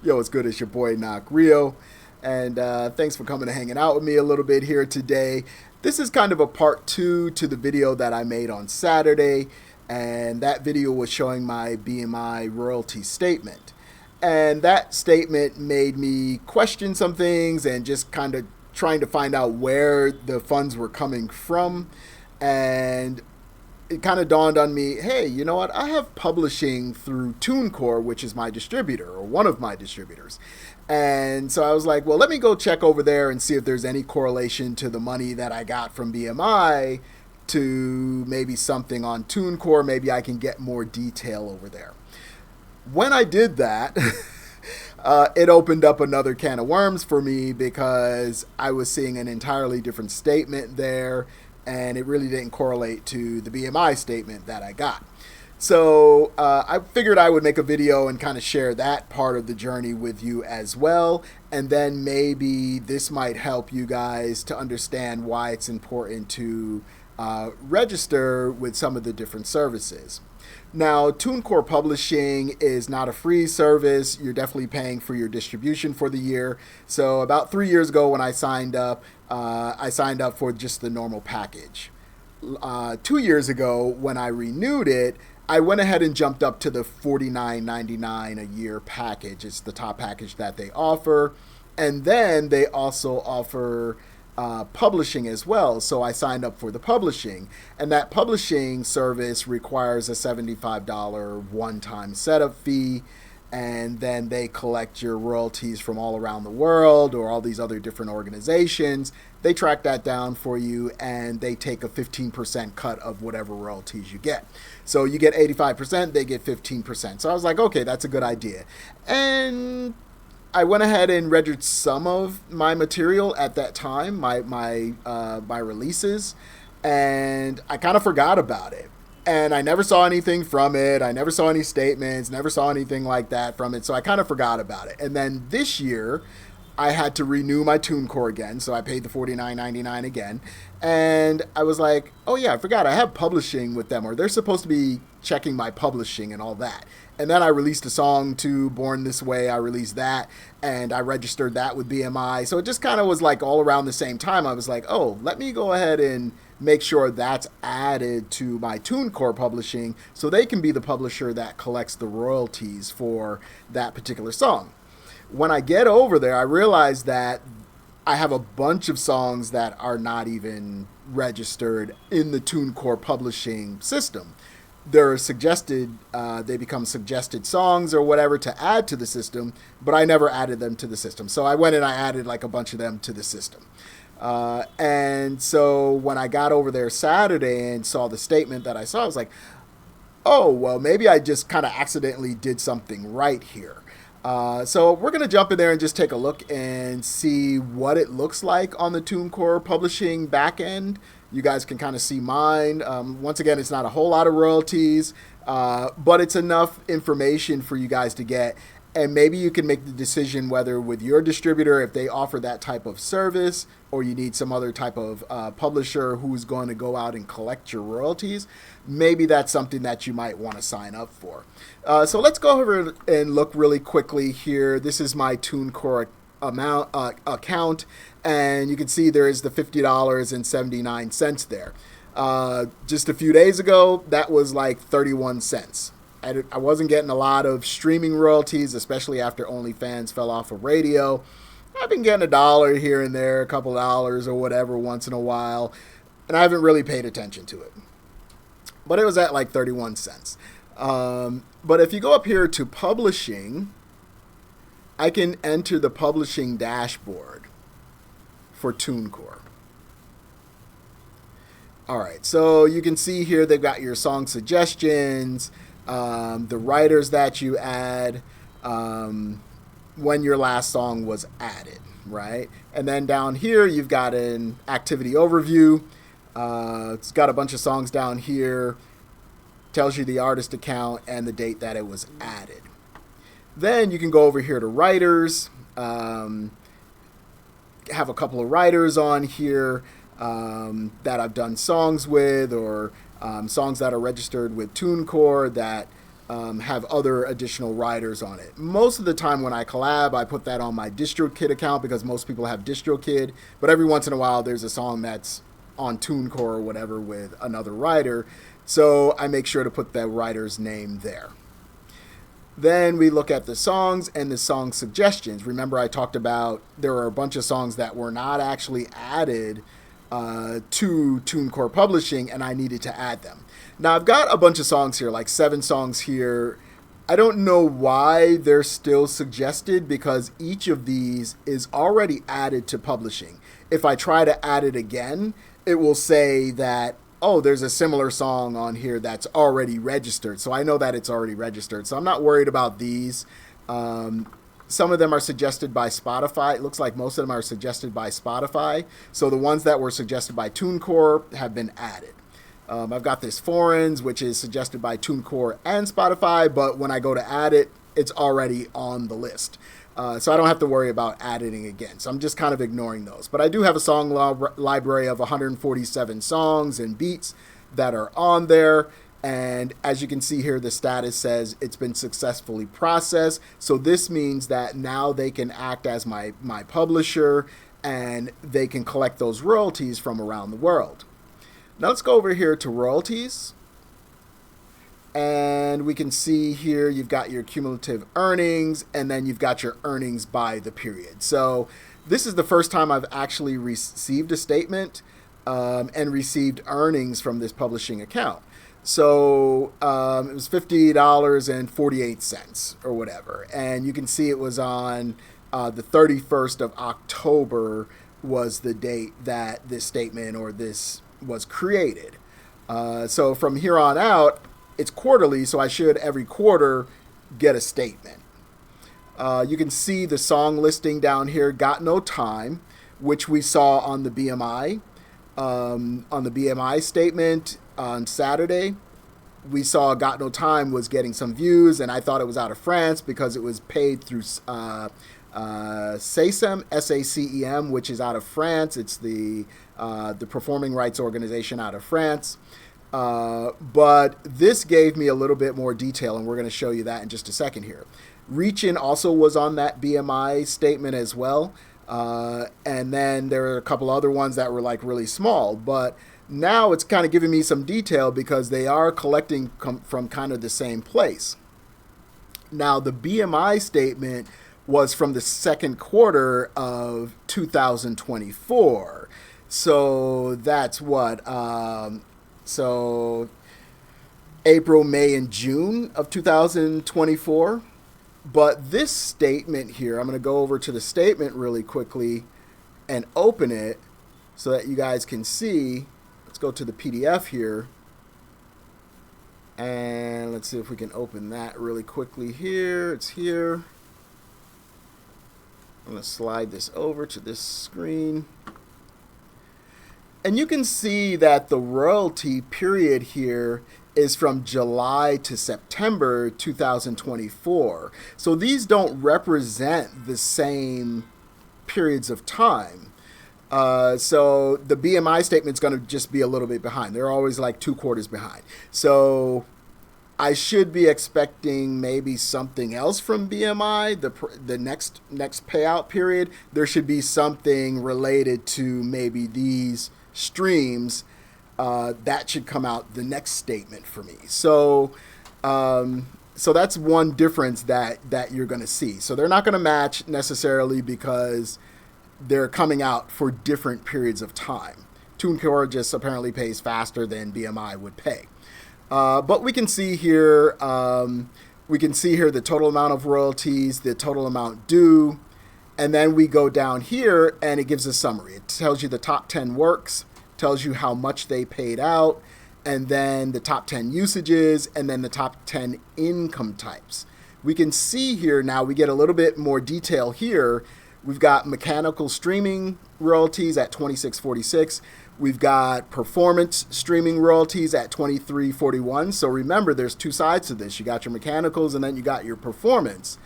Yo, what's good? It's your boy Knock Rio, and thanks for coming and hanging out with me a little bit here today. This is kind of a part two to the video that I made on Saturday, and that video was showing my BMI royalty statement. And that statement made me question some things and just kind of trying to find out where the funds were coming from. And it kind of dawned on me, hey, you know what? I have publishing through TuneCore, which is my distributor or one of my distributors. And so I was like, well, let me go check over there and see if there's any correlation to the money that I got from BMI to maybe something on TuneCore. Maybe I can get more detail over there. When I did that, it opened up another can of worms for me because I was seeing an entirely different statement there, and it really didn't correlate to the BMI statement that I got. So I figured I would make a video and kind of share that part of the journey with you as well. And then maybe this might help you guys to understand why it's important to register with some of the different services. Now, TuneCore Publishing is not a free service. You're definitely paying for your distribution for the year. So about 3 years ago when I signed up for just the normal package. 2 years ago when I renewed it, I went ahead and jumped up to the $49.99 a year package. It's the top package that they offer. And then they also offer publishing as well. So I signed up for the publishing, and that publishing service requires a $75 one-time setup fee, and then they collect your royalties from all around the world or all these other different organizations. They track that down for you, and they take a 15% cut of whatever royalties you get. So you get 85%, they get 15%. So I was like, okay, that's a good idea. And I went ahead and registered some of my material at that time, my releases, and I kind of forgot about it. And I never saw anything from it. I never saw any statements, never saw anything like that from it. So I kind of forgot about it. And then this year, I had to renew my TuneCore again. So I paid the $49.99 again. And I was like, oh yeah, I forgot I have publishing with them, or they're supposed to be checking my publishing and all that. And then I released a song too, Born This Way. I released that, and I registered that with BMI. So it just kind of was like all around the same time. I was like, oh, let me go ahead and make sure that's added to my TuneCore publishing so they can be the publisher that collects the royalties for that particular song. When I get over there, I realize that I have a bunch of songs that are not even registered in the TuneCore publishing system. They're suggested, they become suggested songs or whatever to add to the system, but I never added them to the system. So I went and I added like a bunch of them to the system. And so when I got over there Saturday and saw the statement that I saw, I was like, oh, well, maybe I just kind of accidentally did something right here. So we're going to jump in there and just take a look and see what it looks like on the TuneCore publishing backend. You guys can kind of see mine. Once again, it's not a whole lot of royalties, but it's enough information for you guys to get. And maybe you can make the decision whether with your distributor, if they offer that type of service, or you need some other type of publisher who's going to go out and collect your royalties. Maybe that's something that you might want to sign up for. So let's go over and look really quickly here. This is my TuneCore account, and you can see there is the $50.79 there. Just a few days ago, that was like 31 cents. I wasn't getting a lot of streaming royalties, especially after OnlyFans fell off of radio. I've been getting $1 here and there, a couple dollars or whatever once in a while, and I haven't really paid attention to it. But it was at like 31 cents. But if you go up here to publishing, I can enter the publishing dashboard for TuneCore. All right, so you can see here they've got your song suggestions, the writers that you add, when your last song was added, right? And then down here, you've got an activity overview. It's got a bunch of songs down here, tells you the artist account and the date that it was added. Then you can go over here to writers, have a couple of writers on here that I've done songs with, or songs that are registered with TuneCore that have other additional riders on it. Most of the time when I collab, I put that on my DistroKid account because most people have DistroKid, but every once in a while there's a song that's on TuneCore or whatever with another rider, so I make sure to put the rider's name there. Then we look at the songs and the song suggestions. Remember I talked about there are a bunch of songs that were not actually added to TuneCore Publishing, and I needed to add them. Now I've got a bunch of songs here, like 7 songs here. I don't know why they're still suggested because each of these is already added to publishing. If I try to add it again, it will say that, oh, there's a similar song on here that's already registered. So I know that it's already registered. So I'm not worried about these. Some of them are suggested by Spotify. It looks like most of them are suggested by Spotify. So the ones that were suggested by TuneCore have been added. I've got this Foreigns, which is suggested by TuneCore and Spotify, but when I go to add it, it's already on the list. So I don't have to worry about adding again. So I'm just kind of ignoring those. But I do have a song library of 147 songs and beats that are on there. And as you can see here, the status says it's been successfully processed. So this means that now they can act as my publisher and they can collect those royalties from around the world. Now let's go over here to royalties. And we can see here you've got your cumulative earnings and then you've got your earnings by the period. So this is the first time I've actually received a statement and received earnings from this publishing account. So it was $50.48 or whatever. And you can see it was on the 31st of October was the date that this statement or this was created. So from here on out, it's quarterly, so I should every quarter get a statement. You can see the song listing down here, Got No Time, which we saw on the BMI. On the BMI statement on Saturday, we saw Got No Time was getting some views, and I thought it was out of France because it was paid through SACEM, SACEM, which is out of France. It's the performing rights organization out of France. But this gave me a little bit more detail, and we're going to show you that in just a second here. Reach-In also was on that BMI statement as well. And then there are a couple other ones that were like really small, but now it's kind of giving me some detail because they are collecting from kind of the same place. Now the BMI statement was from the second quarter of 2024. So that's what, so April, May, and June of 2024. But this statement here, I'm going to go over to the statement really quickly and open it so that you guys can see. Let's go to the PDF here. And let's see if we can open that really quickly here. It's here. I'm going to slide this over to this screen. And you can see that the royalty period here is from July to September 2024. So these don't represent the same periods of time. So the BMI statement is going to just be a little bit behind. They're always like 2 quarters behind. So I should be expecting maybe something else from BMI, the next payout period. There should be something related to maybe these streams. That should come out the next statement for me. So so that's one difference that you're going to see. So they're not going to match necessarily because they're coming out for different periods of time. TuneCore just apparently pays faster than BMI would pay. But we can see here the total amount of royalties, the total amount due, and then we go down here and it gives a summary. It tells you the top 10 works, tells you how much they paid out, and then the top 10 usages, and then the top 10 income types. We can see here now, we get a little bit more detail here. We've got mechanical streaming royalties at $26.46. We've got performance streaming royalties at $23.41. So remember, there's two sides to this. You got your mechanicals and then you got your performance.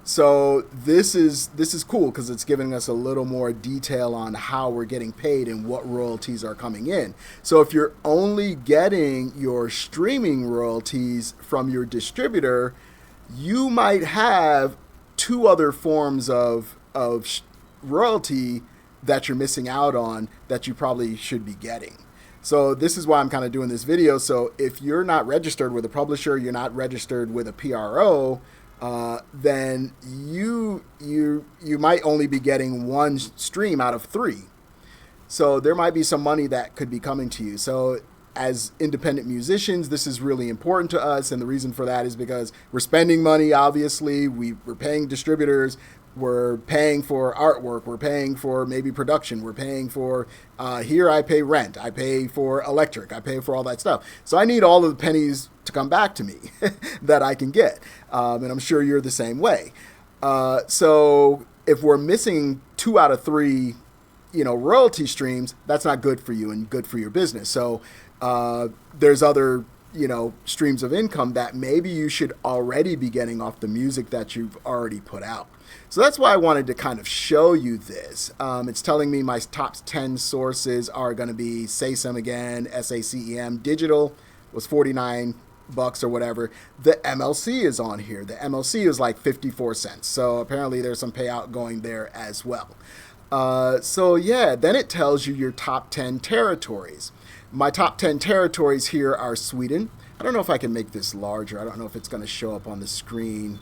So this is cool because it's giving us a little more detail on how we're getting paid and what royalties are coming in. So if you're only getting your streaming royalties from your distributor, you might have two other forms of royalty that you're missing out on that you probably should be getting. So this is why I'm kind of doing this video. So if you're not registered with a publisher, you're not registered with a PRO, then you might only be getting one stream out of three. So there might be some money that could be coming to you. So as independent musicians, this is really important to us. And the reason for that is because we're spending money, obviously. We're paying distributors. We're paying for artwork. We're paying for maybe production. We're paying for, here I pay rent. I pay for electric. I pay for all that stuff. So I need all of the pennies to come back to me that I can get. And I'm sure you're the same way. So if we're missing 2 out of 3, royalty streams, that's not good for you and good for your business. So there's other, streams of income that maybe you should already be getting off the music that you've already put out. So that's why I wanted to kind of show you this. It's telling me my top 10 sources are going to be SACEM again, SACEM. Digital was $49 or whatever. The MLC is on here. The MLC is like 54 cents. So apparently there's some payout going there as well. So yeah, then it tells you your top 10 territories. My top 10 territories here are Sweden. I don't know if I can make this larger. I don't know if it's going to show up on the screen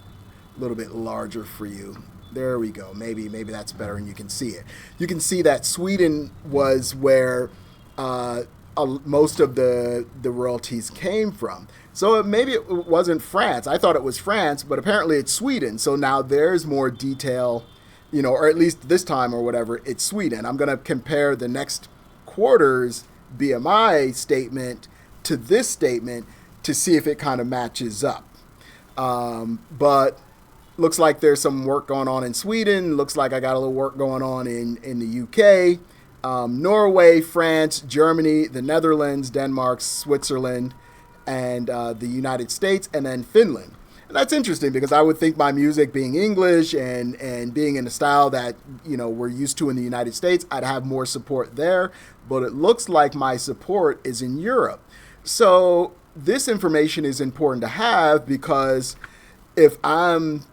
a little bit larger for you. There we go. Maybe that's better and you can see it. You can see that Sweden was where most of the royalties came from. So maybe it wasn't France. I thought it was France, but apparently it's Sweden. So now there's more detail, or at least this time or whatever, it's Sweden. I'm going to compare the next quarter's BMI statement to this statement to see if it kind of matches up. But looks like there's some work going on in Sweden. Looks like I got a little work going on in the UK, Norway, France, Germany, the Netherlands, Denmark, Switzerland, and the United States, and then Finland. And that's interesting because I would think my music being English and being in a style that, we're used to in the United States, I'd have more support there. But it looks like my support is in Europe. So this information is important to have because if I'm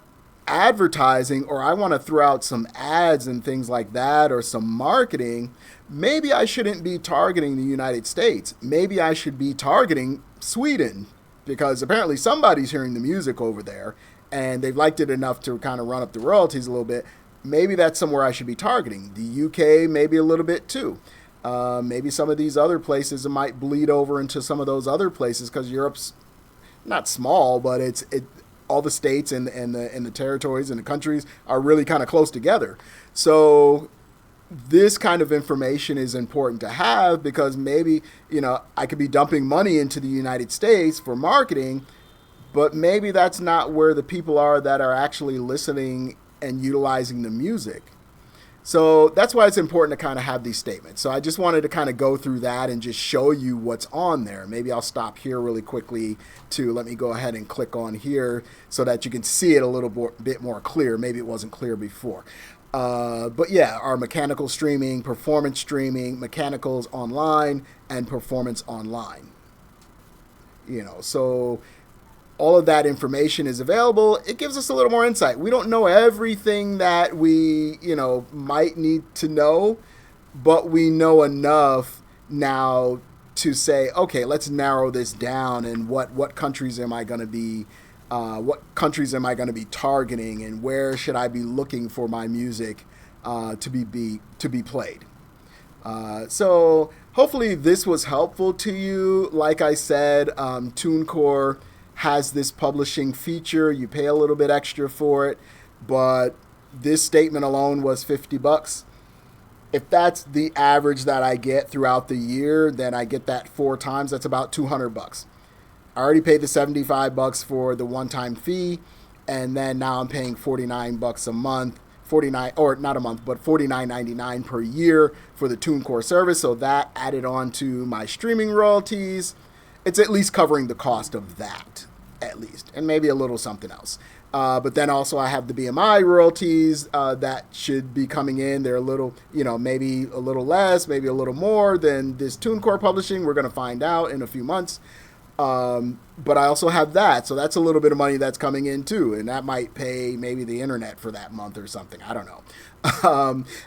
advertising or I want to throw out some ads and things like that or some marketing, maybe I shouldn't be targeting the United States. Maybe I should be targeting Sweden because apparently somebody's hearing the music over there and they've liked it enough to kind of run up the royalties a little bit. Maybe that's somewhere I should be targeting. The UK, maybe a little bit too. Maybe some of these other places might bleed over into some of those other places because Europe's not small, but all the states and the territories and the countries are really kind of close together. So this kind of information is important to have because maybe, I could be dumping money into the United States for marketing, but maybe that's not where the people are that are actually listening and utilizing the music. So that's why it's important to kind of have these statements. So I just wanted to kind of go through that and just show you what's on there. Maybe I'll stop here really quickly to let me go ahead and click on here so that you can see it a little bit more clear. Maybe it wasn't clear before. But yeah, our mechanical streaming, performance streaming, mechanicals online, and performance online. So all of that information is available. It gives us a little more insight. We don't know everything that we, might need to know, but we know enough now to say, okay, let's narrow this down and what countries am I going to be targeting and where should I be looking for my music to be played. So hopefully this was helpful to you. Like I said, TuneCore has this publishing feature. You pay a little bit extra for it, but this statement alone was $50. If that's the average that I get throughout the year, then I get that 4 times. That's about $200. I already paid the $75 for the one-time fee, and then now I'm paying $49 a month, $49.99 per year for the TuneCore service. So that added on to my streaming royalties, it's at least covering the cost of that. at least, and maybe a little something else. But then also I have the BMI royalties that should be coming in. They're a little, maybe a little less, maybe a little more than this TuneCore publishing. We're going to find out in a few months. But I also have that. So that's a little bit of money that's coming in too. And that might pay maybe the internet for that month or something. I don't know.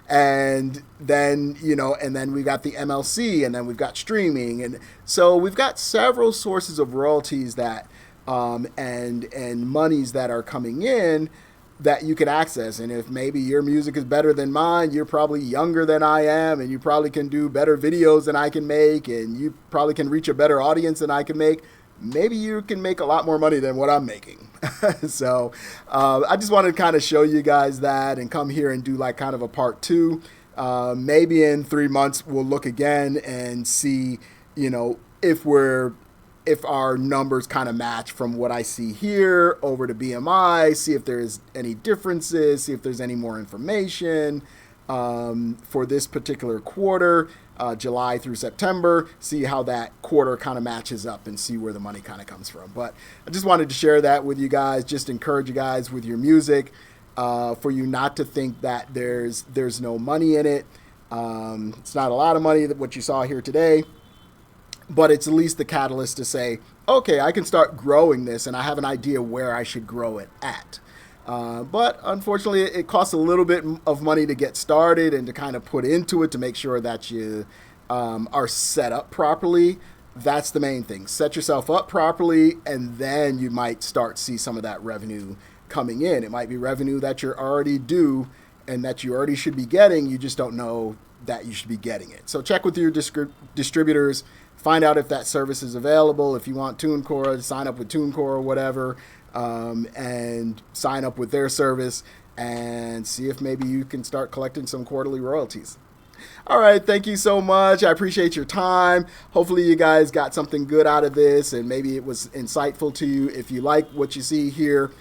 And then, and then we got the MLC, and then we've got streaming. And so we've got several sources of royalties that, and monies that are coming in that you can access. And if maybe your music is better than mine, you're probably younger than I am, and you probably can do better videos than I can make, and you probably can reach a better audience than I can make. Maybe you can make a lot more money than what I'm making. So I just wanted to kind of show you guys that and come here and do like kind of a part 2. Maybe in 3 months we'll look again and see, if our numbers kind of match from what I see here over to BMI, see if there's any differences, see if there's any more information for this particular quarter, July through September, see how that quarter kind of matches up and see where the money kind of comes from. But I just wanted to share that with you guys, just encourage you guys with your music, for you not to think that there's no money in it. It's not a lot of money, what you saw here today, but it's at least the catalyst to say, okay, I can start growing this, and I have an idea where I should grow it at. But unfortunately, it costs a little bit of money to get started and to kind of put into it to make sure that you are set up properly. That's the main thing. Set yourself up properly, and then you might start see some of that revenue coming in. It might be revenue that you're already due and that you already should be getting. You just don't know that you should be getting it. So check with your distributors. Find out if that service is available. If you want TuneCore, sign up with TuneCore or whatever, and sign up with their service and see if maybe you can start collecting some quarterly royalties. All right, thank you so much. I appreciate your time. Hopefully you guys got something good out of this, and maybe it was insightful to you. If you like what you see here,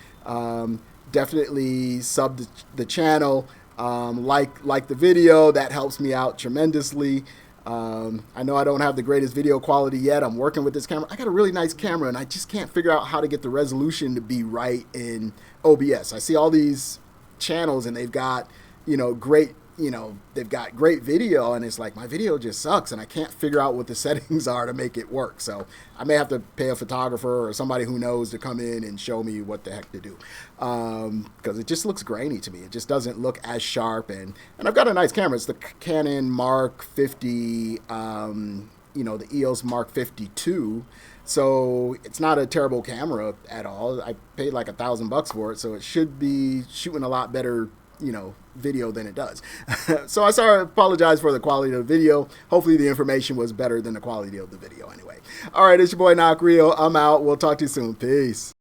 definitely sub the channel, like the video. That helps me out tremendously. I know I don't have the greatest video quality yet. I'm working with this camera. I got a really nice camera, and I just can't figure out how to get the resolution to be right in OBS. I see all these channels, and they've got, great, they've got great video, and it's like my video just sucks, and I can't figure out what the settings are to make it work. So I may have to pay a photographer or somebody who knows to come in and show me what the heck to do, because it just looks grainy to me. It just doesn't look as sharp, and I've got a nice camera. It's the Canon Mark 50, the EOS Mark 52. So it's not a terrible camera at all. I paid like $1,000 for it, so it should be shooting a lot better, video than it does. So I apologize for the quality of the video. Hopefully the information was better than the quality of the video anyway. All right, it's your boy Knock Real. I'm out. We'll talk to you soon. Peace.